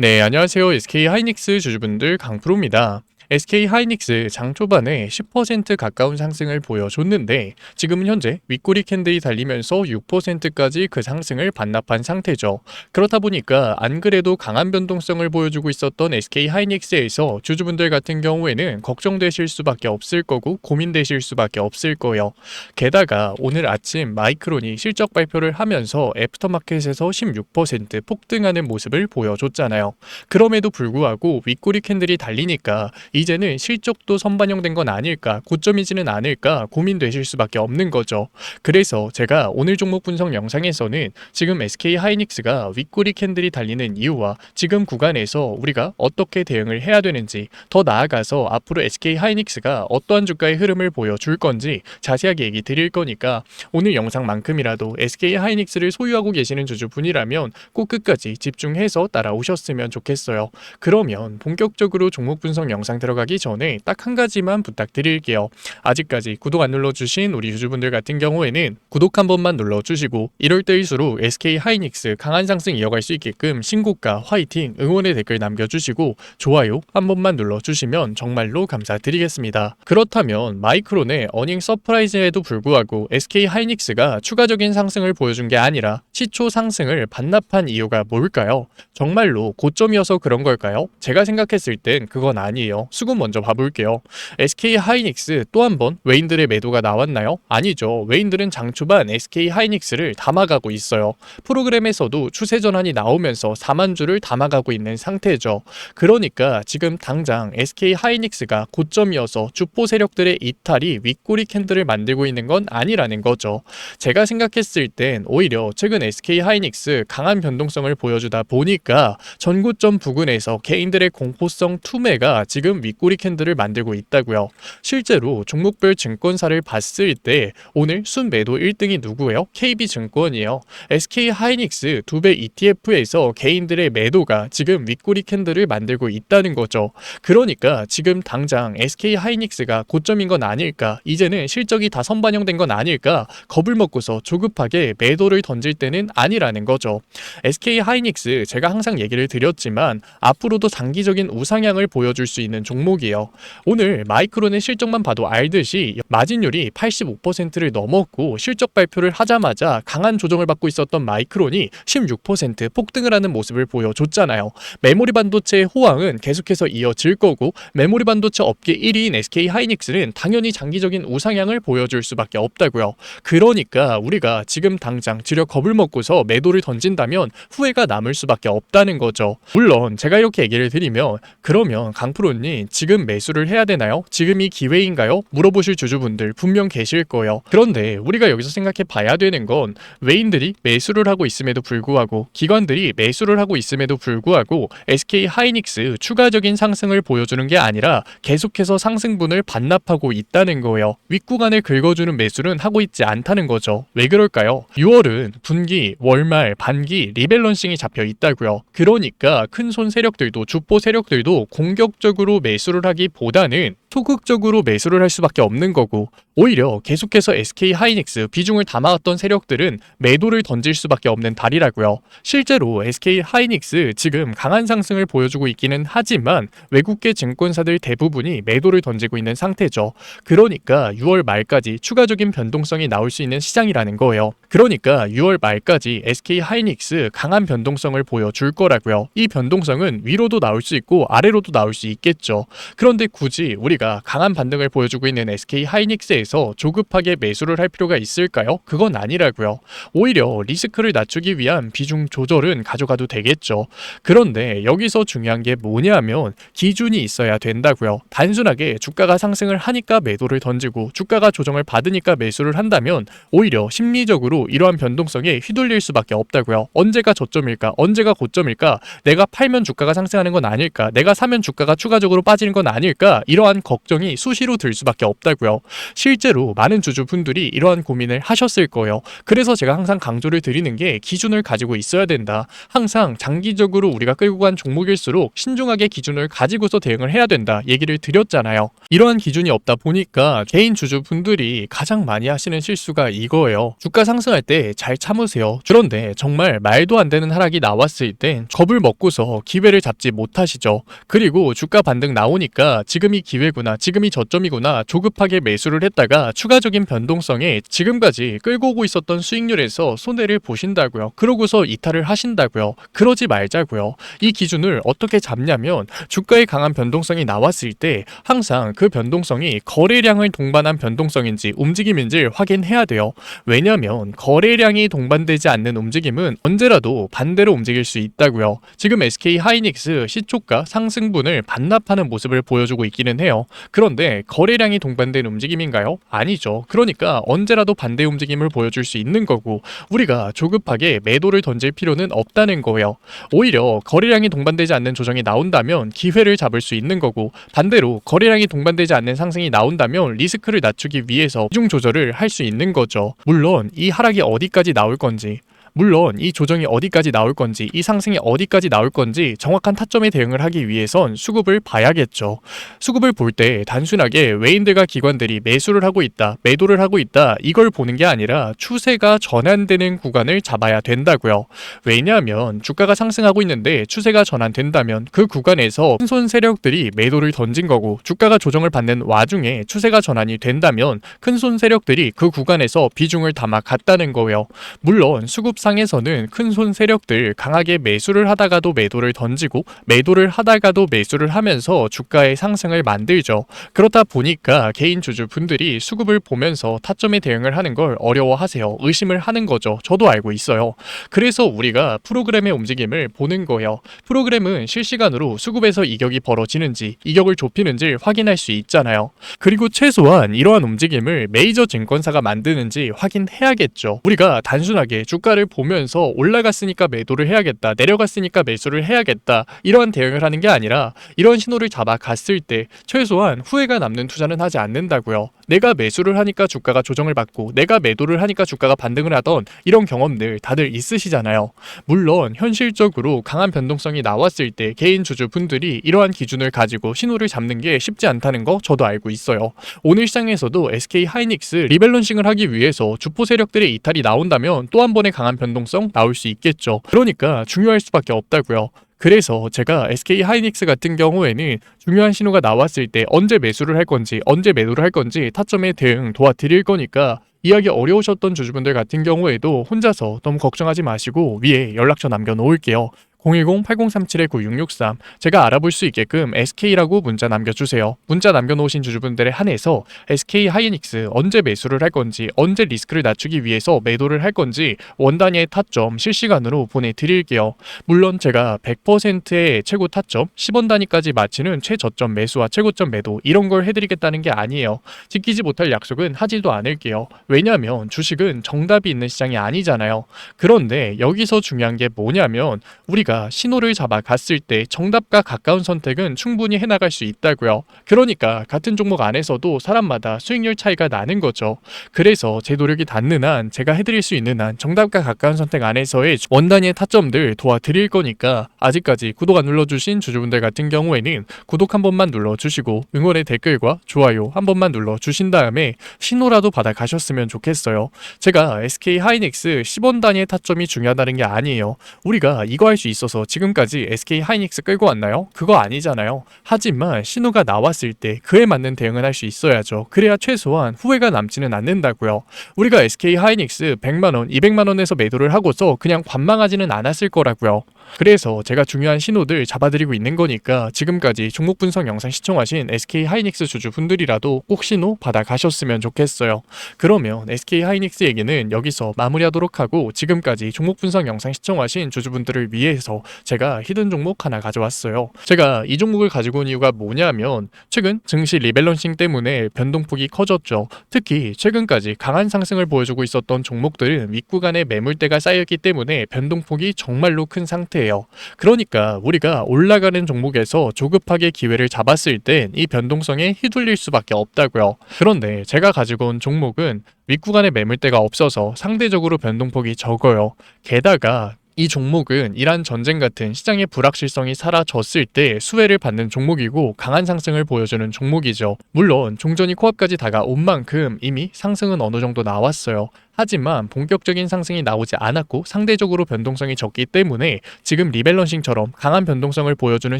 네, 안녕하세요. SK하이닉스 주주분들 강프로입니다. SK하이닉스 장 초반에 10% 가까운 상승을 보여줬는데 지금은 현재 윗꼬리 캔들이 달리면서 6%까지 그 상승을 반납한 상태죠. 그렇다 보니까 안 그래도 강한 변동성을 보여주고 있었던 SK하이닉스에서 주주분들 같은 경우에는 걱정되실 수밖에 없을 거고 고민되실 수밖에 없을 거예요. 게다가 오늘 아침 마이크론이 실적 발표를 하면서 애프터마켓에서 16% 폭등하는 모습을 보여줬잖아요. 그럼에도 불구하고 윗꼬리 캔들이 달리니까 이제는 실적도 선반영된 건 아닐까, 고점이지는 않을까 고민되실 수밖에 없는 거죠. 그래서 제가 오늘 종목 분석 영상에서는 지금 SK하이닉스가 윗꼬리 캔들이 달리는 이유와 지금 구간에서 우리가 어떻게 대응을 해야 되는지, 더 나아가서 앞으로 SK하이닉스가 어떠한 주가의 흐름을 보여줄 건지 자세하게 얘기 드릴 거니까 오늘 영상만큼이라도 SK하이닉스를 소유하고 계시는 주주분이라면 꼭 끝까지 집중해서 따라오셨으면 좋겠어요. 그러면 본격적으로 종목 분석 영상 들어가기 전에 딱 한 가지만 부탁드릴게요. 아직까지 구독 안 눌러주신 우리 유저분들 같은 경우에는 구독 한 번만 눌러주시고 이럴 때일수록 SK하이닉스 강한 상승 이어갈 수 있게끔 신고가 화이팅 응원의 댓글 남겨주시고 좋아요 한 번만 눌러주시면 정말로 감사드리겠습니다. 그렇다면 마이크론의 어닝 서프라이즈에도 불구하고 SK하이닉스가 추가적인 상승을 보여준 게 아니라 시초 상승을 반납한 이유가 뭘까요? 정말로 고점이어서 그런 걸까요? 제가 생각했을 땐 그건 아니에요. 수급 먼저 봐볼게요. SK하이닉스 또 한 번 외인들의 매도가 나왔나요? 아니죠. 외인들은 장 초반 SK하이닉스를 담아가고 있어요. 프로그램에서도 추세 전환이 나오면서 4만 주를 담아가고 있는 상태죠. 그러니까 지금 당장 SK하이닉스가 고점이어서 주포 세력들의 이탈이 윗꼬리 캔들을 만들고 있는 건 아니라는 거죠. 제가 생각했을 땐 오히려 최근 SK하이닉스 강한 변동성을 보여주다 보니까 전고점 부근에서 개인들의 공포성 투매가 지금 윗꼬리 캔들을 만들고 있다고요. 실제로 종목별 증권사를 봤을 때 오늘 순매도 1등이 누구예요? KB증권이에요. SK하이닉스 2배 ETF에서 개인들의 매도가 지금 윗꼬리 캔들을 만들고 있다는 거죠. 그러니까 지금 당장 SK하이닉스가 고점인 건 아닐까, 이제는 실적이 다 선반영된 건 아닐까 겁을 먹고서 조급하게 매도를 던질 때는 아니라는 거죠. SK하이닉스 제가 항상 얘기를 드렸지만 앞으로도 장기적인 우상향을 보여줄 수 있는 종목이에요. 오늘 마이크론의 실적만 봐도 알듯이 마진율이 85%를 넘었고 실적 발표를 하자마자 강한 조정을 받고 있었던 마이크론이 16% 폭등을 하는 모습을 보여줬잖아요. 메모리 반도체의 호황은 계속해서 이어질 거고 메모리 반도체 업계 1위인 SK하이닉스는 당연히 장기적인 우상향을 보여줄 수밖에 없다고요. 그러니까 우리가 지금 당장 지려 겁을 먹고서 매도를 던진다면 후회가 남을 수밖에 없다는 거죠. 물론 제가 이렇게 얘기를 드리면 그러면 강프로님 지금 매수를 해야 되나요? 지금이 기회인가요? 물어보실 주주분들 분명 계실 거예요. 그런데 우리가 여기서 생각해 봐야 되는 건 외인들이 매수를 하고 있음에도 불구하고 기관들이 매수를 하고 있음에도 불구하고 SK하이닉스 추가적인 상승을 보여주는 게 아니라 계속해서 상승분을 반납하고 있다는 거예요. 윗구간을 긁어주는 매수는 하고 있지 않다는 거죠. 왜 그럴까요? 6월은 분기, 월말, 반기 리밸런싱이 잡혀 있다고요. 그러니까 큰손 세력들도 주포 세력들도 공격적으로 매수를 하기보다는 소극적으로 매수를 할 수밖에 없는 거고 오히려 계속해서 SK하이닉스 비중을 담아왔던 세력들은 매도를 던질 수밖에 없는 달이라고요. 실제로 SK하이닉스 지금 강한 상승을 보여주고 있기는 하지만 외국계 증권사들 대부분이 매도를 던지고 있는 상태죠. 그러니까 6월 말까지 추가적인 변동성이 나올 수 있는 시장이라는 거예요. 그러니까 6월 말까지 SK하이닉스 강한 변동성을 보여줄 거라고요. 이 변동성은 위로도 나올 수 있고 아래로도 나올 수 있겠죠. 그런데 굳이 우리가 강한 반등을 보여주고 있는 SK하이닉스에서 조급하게 매수를 할 필요가 있을까요? 그건 아니라고요. 오히려 리스크를 낮추기 위한 비중 조절은 가져가도 되겠죠. 그런데 여기서 중요한 게 뭐냐면 기준이 있어야 된다고요. 단순하게 주가가 상승을 하니까 매도를 던지고 주가가 조정을 받으니까 매수를 한다면 오히려 심리적으로 이러한 변동성에 휘둘릴 수밖에 없다고요. 언제가 저점일까? 언제가 고점일까? 내가 팔면 주가가 상승하는 건 아닐까? 내가 사면 주가가 추가적으로 빠지는 건 아닐까? 이러한 걱정이 수시로 들 수밖에 없다고요. 실제로 많은 주주분들이 이러한 고민을 하셨을 거예요. 그래서 제가 항상 강조를 드리는 게 기준을 가지고 있어야 된다. 항상 장기적으로 우리가 끌고 간 종목일수록 신중하게 기준을 가지고서 대응을 해야 된다 얘기를 드렸잖아요. 이러한 기준이 없다 보니까 개인 주주분들이 가장 많이 하시는 실수가 이거예요. 주가 상승할 때 잘 참으세요. 그런데 정말 말도 안 되는 하락이 나왔을 땐 겁을 먹고서 기회를 잡지 못하시죠. 그리고 주가 반등 나오니까 지금이 기회구나, 지금이 저점이구나 조급하게 매수를 했다가 추가적인 변동성에 지금까지 끌고 오고 있었던 수익률에서 손해를 보신다고요. 그러고서 이탈을 하신다고요. 그러지 말자고요. 이 기준을 어떻게 잡냐면 주가의 강한 변동성이 나왔을 때 항상 그 변동성이 거래량을 동반한 변동성인지 움직임인지를 확인해야 돼요. 왜냐면 거래량이 동반되지 않는 움직임은 언제라도 반대로 움직일 수 있다고요. 지금 SK 하이닉스 시초가 상승분을 반납하는 모습을 보여주고 있기는 해요. 그런데 거래량이 동반된 움직임인가요? 아니죠. 그러니까 언제라도 반대 움직임을 보여줄 수 있는 거고 우리가 조급하게 매도를 던질 필요는 없다는 거예요. 오히려 거래량이 동반되지 않는 조정이 나온다면 기회를 잡을 수 있는 거고 반대로 거래량이 동반되지 않는 상승이 나온다면 리스크를 낮추기 위해서 비중 조절을 할 수 있는 거죠. 물론 이 하락이 어디까지 나올 건지 물론 이 조정이 어디까지 나올 건지 이 상승이 어디까지 나올 건지 정확한 타점에 대응을 하기 위해선 수급을 봐야겠죠. 수급을 볼 때 단순하게 외인들과 기관들이 매수를 하고 있다, 매도를 하고 있다 이걸 보는 게 아니라 추세가 전환되는 구간을 잡아야 된다고요. 왜냐하면 주가가 상승하고 있는데 추세가 전환된다면 그 구간에서 큰손 세력들이 매도를 던진 거고 주가가 조정을 받는 와중에 추세가 전환이 된다면 큰손 세력들이 그 구간에서 비중을 담아 갔다는 거예요. 물론 수급 상에서는 큰손 세력들 강하게 매수를 하다가도 매도를 던지고 매도를 하다가도 매수를 하면서 주가의 상승을 만들죠. 그렇다 보니까 개인 주주분들이 수급을 보면서 타점에 대응을 하는 걸 어려워하세요. 의심을 하는 거죠. 저도 알고 있어요. 그래서 우리가 프로그램의 움직임을 보는 거예요. 프로그램은 실시간으로 수급에서 이격이 벌어지는지 이격을 좁히는지 확인할 수 있잖아요. 그리고 최소한 이러한 움직임을 메이저 증권사가 만드는지 확인해야겠죠. 우리가 단순하게 주가를 보면서 올라갔으니까 매도를 해야겠다, 내려갔으니까 매수를 해야겠다 이러한 대응을 하는 게 아니라 이런 신호를 잡아갔을 때 최소한 후회가 남는 투자는 하지 않는다고요. 내가 매수를 하니까 주가가 조정을 받고 내가 매도를 하니까 주가가 반등을 하던 이런 경험들 다들 있으시잖아요. 물론 현실적으로 강한 변동성이 나왔을 때 개인 주주분들이 이러한 기준을 가지고 신호를 잡는 게 쉽지 않다는 거 저도 알고 있어요. 오늘 시장에서도 SK 하이닉스 리밸런싱을 하기 위해서 주포 세력들의 이탈이 나온다면 또 한 번의 강한 변동성 나올 수 있겠죠. 그러니까 중요할 수밖에 없다고요. 그래서 제가 SK 하이닉스 같은 경우에는 중요한 신호가 나왔을 때 언제 매수를 할 건지 언제 매도를 할 건지 타점에 대응 도와드릴 거니까 이해하기 어려우셨던 주주분들 같은 경우에도 혼자서 너무 걱정하지 마시고 위에 연락처 남겨놓을게요. 010-8037-9663 제가 알아볼 수 있게끔 SK라고 문자 남겨주세요. 문자 남겨놓으신 주주분들에 한해서 SK 하이닉스 언제 매수를 할 건지 언제 리스크를 낮추기 위해서 매도를 할 건지 원단위의 타점 실시간으로 보내드릴게요. 물론 제가 100%의 최고 타점 10원 단위까지 맞히는 최저점 매수와 최고점 매도 이런 걸 해드리겠다는 게 아니에요. 지키지 못할 약속은 하지도 않을게요. 왜냐하면 주식은 정답이 있는 시장이 아니잖아요. 그런데 여기서 중요한 게 뭐냐면 우리가 신호를 잡아갔을 때 정답과 가까운 선택은 충분히 해나갈 수 있다고요. 그러니까 같은 종목 안에서도 사람마다 수익률 차이가 나는 거죠. 그래서 제 노력이 닿는 한 제가 해드릴 수 있는 한 정답과 가까운 선택 안에서의 원단위의 타점들 도와드릴 거니까 아직까지 구독 안 눌러주신 주주분들 같은 경우에는 구독 한 번만 눌러주시고 응원의 댓글과 좋아요 한 번만 눌러주신 다음에 신호라도 받아가셨으면 좋겠어요. 제가 SK 하이닉스 10원 단위의 타점이 중요하다는 게 아니에요. 우리가 이거 할 수 있어서 지금까지 SK 하이닉스 끌고 왔나요? 그거 아니잖아요. 하지만 신호가 나왔을 때 그에 맞는 대응을 할 수 있어야죠. 그래야 최소한 후회가 남지는 않는다고요. 우리가 SK 하이닉스 100만원, 200만원에서 매도를 하고서 그냥 관망하지는 않았을 거라고요. 그래서 제가 중요한 신호들 잡아드리고 있는 거니까 지금까지 종목 분석 영상 시청하신 SK 하이닉스 주주분들이라도 꼭 신호 받아가셨으면 좋겠어요. 그러면 SK 하이닉스 얘기는 여기서 마무리하도록 하고 지금까지 종목 분석 영상 시청하신 주주분들을 위해서 제가 히든 종목 하나 가져왔어요. 제가 이 종목을 가지고 온 이유가 뭐냐면 최근 증시 리밸런싱 때문에 변동폭이 커졌죠. 특히 최근까지 강한 상승을 보여주고 있었던 종목들은 윗구간에 매물대가 쌓였기 때문에 변동폭이 정말로 큰 상태 상태예요. 그러니까 우리가 올라가는 종목에서 조급하게 기회를 잡았을 땐 이 변동성에 휘둘릴 수밖에 없다고요. 그런데 제가 가지고 온 종목은 윗구간에 매물대가 없어서 상대적으로 변동폭이 적어요. 게다가 이 종목은 이란 전쟁 같은 시장의 불확실성이 사라졌을 때 수혜를 받는 종목이고 강한 상승을 보여주는 종목이죠. 물론 종전이 코앞까지 다가온 만큼 이미 상승은 어느 정도 나왔어요. 하지만 본격적인 상승이 나오지 않았고 상대적으로 변동성이 적기 때문에 지금 리밸런싱처럼 강한 변동성을 보여주는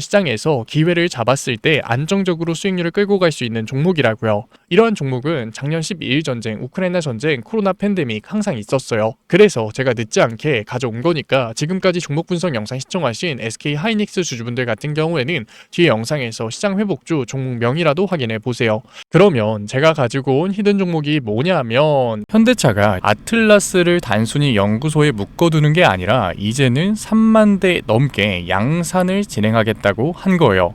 시장에서 기회를 잡았을 때 안정적으로 수익률을 끌고 갈 수 있는 종목이라고요. 이러한 종목은 작년 12일 전쟁, 우크라이나 전쟁, 코로나 팬데믹 항상 있었어요. 그래서 제가 늦지 않게 가져온 거니까 지금까지 종목 분석 영상 시청하신 SK 하이닉스 주주분들 같은 경우에는 뒤에 영상에서 시장 회복주 종목명이라도 확인해 보세요. 그러면 제가 가지고 온 히든 종목이 뭐냐면 현대차가 아틀라스를 단순히 연구소에 묶어두는 게 아니라 이제는 3만 대 넘게 양산을 진행하겠다고 한 거예요.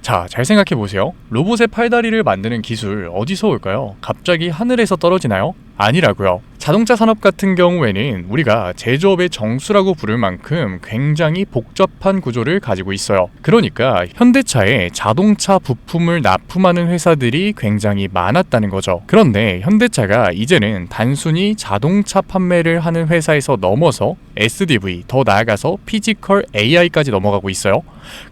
자, 잘 생각해 보세요. 로봇의 팔다리를 만드는 기술 어디서 올까요? 갑자기 하늘에서 떨어지나요? 아니라고요. 자동차 산업 같은 경우에는 우리가 제조업의 정수라고 부를 만큼 굉장히 복잡한 구조를 가지고 있어요. 그러니까 현대차에 자동차 부품을 납품하는 회사들이 굉장히 많았다는 거죠. 그런데 현대차가 이제는 단순히 자동차 판매를 하는 회사에서 넘어서 SDV, 더 나아가서 피지컬 AI까지 넘어가고 있어요.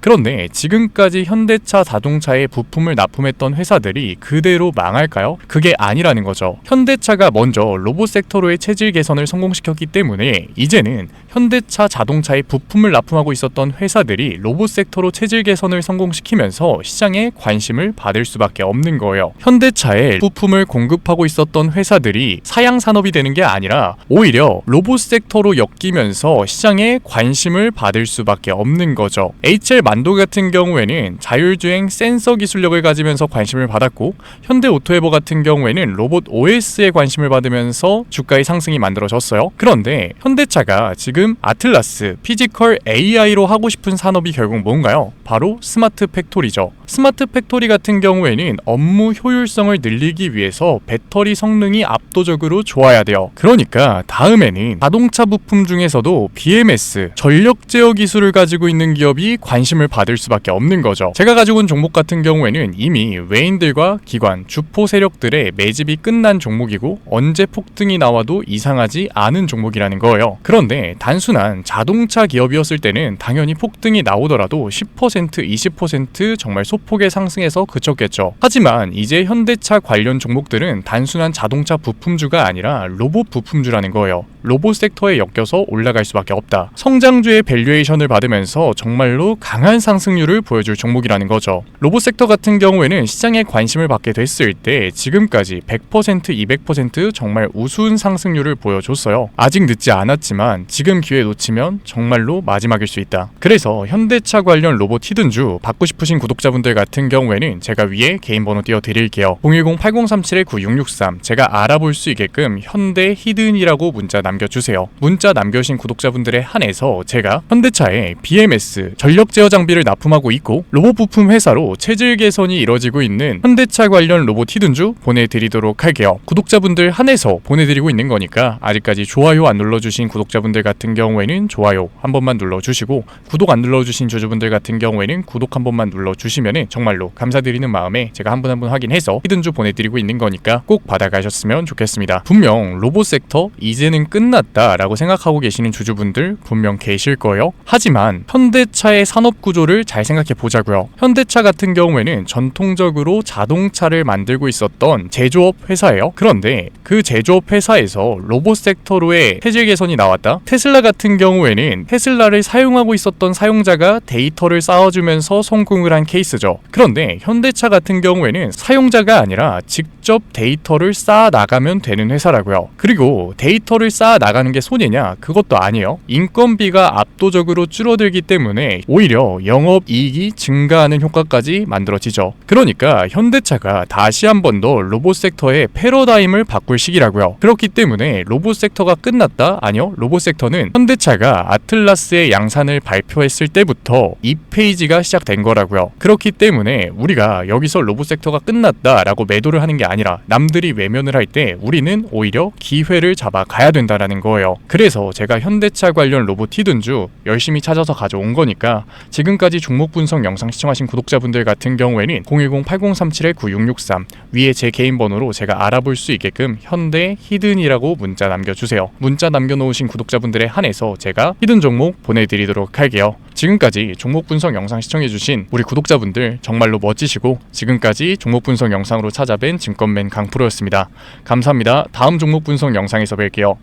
그런데 지금까지 현대차 자동차에 부품을 납품했던 회사들이 그대로 망할까요? 그게 아니라는 거죠. 현대차가 먼저 로봇 섹터로의 체질 개선을 성공시켰기 때문에 이제는 현대차 자동차에 부품을 납품하고 있었던 회사들이 로봇 섹터로 체질 개선을 성공시키면서 시장에 관심을 받을 수밖에 없는 거예요. 현대차에 부품을 공급하고 있었던 회사들이 사양 산업이 되는 게 아니라 오히려 로봇 섹터로 엮이면서 시장에 관심을 받을 수밖에 없는 거죠. HL 만도 같은 경우에는 자율주행 센서 기술력을 가지면서 관심을 받았고 현대 오토에버 같은 경우에는 로봇 OS에 관심을 받으면서 주가의 상승이 만들어졌어요. 그런데 현대차가 지금 아틀라스, 피지컬 AI로 하고 싶은 산업이 결국 뭔가요? 바로 스마트 팩토리죠. 스마트 팩토리 같은 경우에는 업무 효율성을 늘리기 위해서 배터리 성능이 압도적으로 좋아야 돼요. 그러니까 다음에는 자동차 부품 중에서도 BMS, 전력 제어 기술을 가지고 있는 기업이 관심을 받을 수밖에 없는 거죠. 제가 가지고 온 종목 같은 경우에는 이미 외인들과 기관, 주포 세력들의 매집이 끝난 종목이고 언제 폭등이 나와도 이상하지 않은 종목이라는 거예요. 그런데 단순한 자동차 기업이었을 때는 당연히 폭등이 나오더라도 10%, 20% 정말 소폭의 상승에서 그쳤겠죠. 하지만 이제 현대차 관련 종목들은 단순한 자동차 부품주가 아니라 로봇 부품주라는 거예요. 로봇 섹터에 엮여서 올라갈 수밖에 없다. 성장주의 밸류에이션을 받으면서 정말로 강한 상승률을 보여줄 종목이라는 거죠. 로봇 섹터 같은 경우에는 시장에 관심을 받게 됐을 때 지금까지 100%, 200% 정말 우수한 상승률을 보여줬어요. 아직 늦지 않았지만 지금 기회 놓치면 정말로 마지막일 수 있다. 그래서 현대차 관련 로봇 히든주 받고 싶으신 구독자분들 같은 경우에는 제가 위에 개인 번호 띄워드릴게요. 010-8037-9663 제가 알아볼 수 있게끔 현대 히든이라고 문자 남겨주세요. 문자 남겨주신 구독자분들에 한해서 제가 현대차에 BMS, 전력 제어 장비를 납품하고 있고 로봇 부품 회사로 체질 개선이 이뤄지고 있는 현대차 관련 로봇 히든주 보내드리도록 할게요. 구독자분들 한해서 보내드리고 있는 거니까 아직까지 좋아요 안 눌러주신 구독자분들 같은 경우에는 좋아요 한 번만 눌러주시고 구독 안 눌러주신 주주분들 같은 경우에는 구독 한 번만 눌러주시면 정말로 감사드리는 마음에 제가 한 분 한 분 확인해서 히든주 보내드리고 있는 거니까 꼭 받아가셨으면 좋겠습니다. 분명 로봇 섹터 이제는 끝났다 라고 생각하고 계시는 주주분들 분명 계실 거예요. 하지만 현대차의 산업 구조를 잘 생각해 보자고요. 현대차 같은 경우에는 전통적으로 자동차를 만들고 있었던 제조업 회사예요. 그런데 그 제조업 회사에서 로봇 섹터로의 체질 개선이 나왔다. 테슬라 같은 경우에는 테슬라를 사용하고 있었던 사용자가 데이터를 쌓아주면서 성공을 한 케이스죠. 그런데 현대차 같은 경우에는 사용자가 아니라 직접 데이터를 쌓아 나가면 되는 회사라고요. 그리고 데이터를 쌓아 나가는 게 손해냐? 그것도 아니에요. 인건비가 압도적으로 줄어들기 때문에 오히려 오히려 영업이익이 증가하는 효과까지 만들어지죠. 그러니까 현대차가 다시 한 번 더 로봇 섹터의 패러다임을 바꿀 시기라고요. 그렇기 때문에 로봇 섹터가 끝났다? 아니요. 로봇 섹터는 현대차가 아틀라스의 양산을 발표했을 때부터 이 페이지가 시작된 거라고요. 그렇기 때문에 우리가 여기서 로봇 섹터가 끝났다라고 매도를 하는 게 아니라 남들이 외면을 할 때 우리는 오히려 기회를 잡아 가야 된다라는 거예요. 그래서 제가 현대차 관련 로봇 히든주 열심히 찾아서 가져온 거니까 지금까지 종목 분석 영상 시청하신 구독자분들 같은 경우에는 010-8037-9663 위에 제 개인 번호로 제가 알아볼 수 있게끔 현대 히든이라고 문자 남겨주세요. 문자 남겨놓으신 구독자분들에 한해서 제가 히든 종목 보내드리도록 할게요. 지금까지 종목 분석 영상 시청해주신 우리 구독자분들 정말로 멋지시고 지금까지 종목 분석 영상으로 찾아뵌 증권맨 강프로였습니다. 감사합니다. 다음 종목 분석 영상에서 뵐게요.